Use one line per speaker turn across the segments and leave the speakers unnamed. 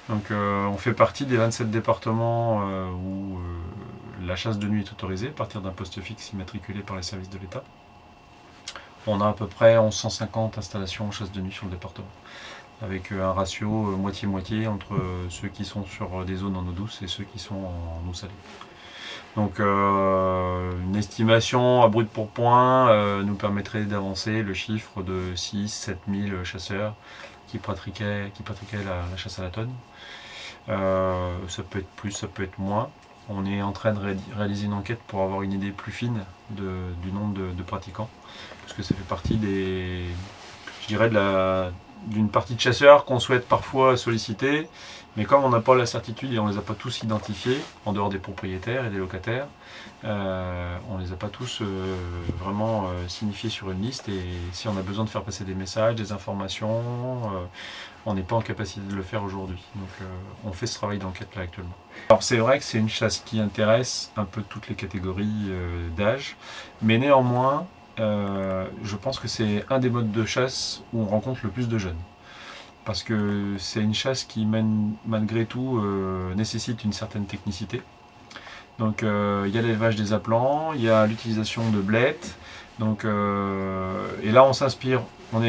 Donc on fait partie des 27 départements où la chasse de nuit est autorisée à partir d'un poste fixe immatriculé par les services de l'État. On a à peu près 1150 installations en chasse de nuit sur le département, avec un ratio moitié-moitié entre ceux qui sont sur des zones en eau douce et ceux qui sont en eau salée. Donc une estimation à brut pour point nous permettrait d'avancer le chiffre de 6-7 000 chasseurs qui pratiquaient la chasse à la tonne. Ça peut être plus, ça peut être moins. On est en train de réaliser une enquête pour avoir une idée plus fine du nombre de pratiquants, parce que ça fait partie je dirais d'une partie de chasseurs qu'on souhaite parfois solliciter, mais comme on n'a pas la certitude et on ne les a pas tous identifiés, en dehors des propriétaires et des locataires, on ne les a pas tous vraiment signifiés sur une liste, et si on a besoin de faire passer des messages, des informations, on n'est pas en capacité de le faire aujourd'hui. Donc on fait ce travail d'enquête là actuellement. Alors c'est vrai que c'est une chasse qui intéresse un peu toutes les catégories d'âge, mais néanmoins, je pense que c'est un des modes de chasse où on rencontre le plus de jeunes. Parce que c'est une chasse qui, malgré tout, nécessite une certaine technicité. Donc il y a l'élevage des appelants, il y a l'utilisation de blettes. Donc, et là on s'inspire quand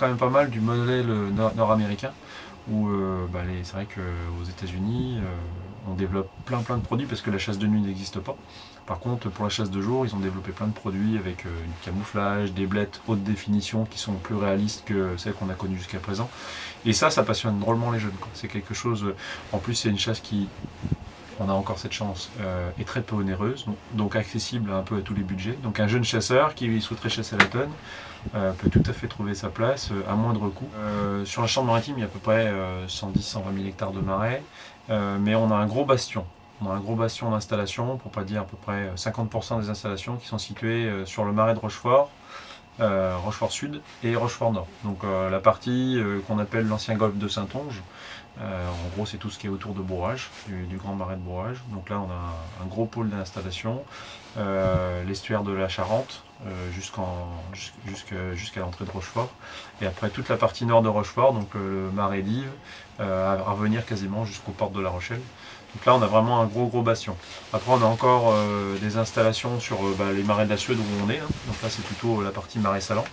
même pas mal du modèle nord-américain, où c'est vrai qu'aux États-Unis, on développe plein de produits parce que la chasse de nuit n'existe pas. Par contre, pour la chasse de jour, ils ont développé plein de produits avec une camouflage, des blettes haute définition qui sont plus réalistes que celles qu'on a connues jusqu'à présent. Et ça passionne drôlement les jeunes. C'est quelque chose. En plus, c'est une chasse qui, on a encore cette chance, est très peu onéreuse, donc accessible un peu à tous les budgets. Donc un jeune chasseur qui souhaiterait chasser à la tonne peut tout à fait trouver sa place à moindre coût. Sur la Charente-Maritime, il y a à peu près 110-120 000 hectares de marais, mais on a un gros bastion. On a un gros bastion d'installation, pour pas dire à peu près 50% des installations qui sont situées sur le marais de Rochefort, Rochefort Sud et Rochefort Nord. Donc la partie qu'on appelle l'ancien golfe de Saintonge. En gros, c'est tout ce qui est autour de Bourrage, du grand marais de Bourrage. Donc là, on a un gros pôle d'installation, l'estuaire de la Charente, jusqu'à l'entrée de Rochefort. Et après, toute la partie nord de Rochefort, donc le marais d'Yves, à revenir quasiment jusqu'aux portes de La Rochelle. Donc là, on a vraiment un gros bastion. Après, on a encore des installations sur les marais de la Suède où on est. Donc là, c'est plutôt la partie marais salant.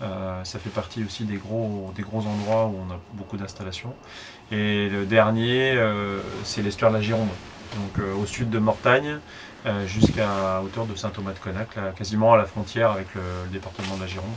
Ça fait partie aussi des gros endroits où on a beaucoup d'installations. Et le dernier, c'est l'estuaire de la Gironde. Donc au sud de Mortagne, jusqu'à hauteur de Saint-Thomas-de-Conac, quasiment à la frontière avec le département de la Gironde.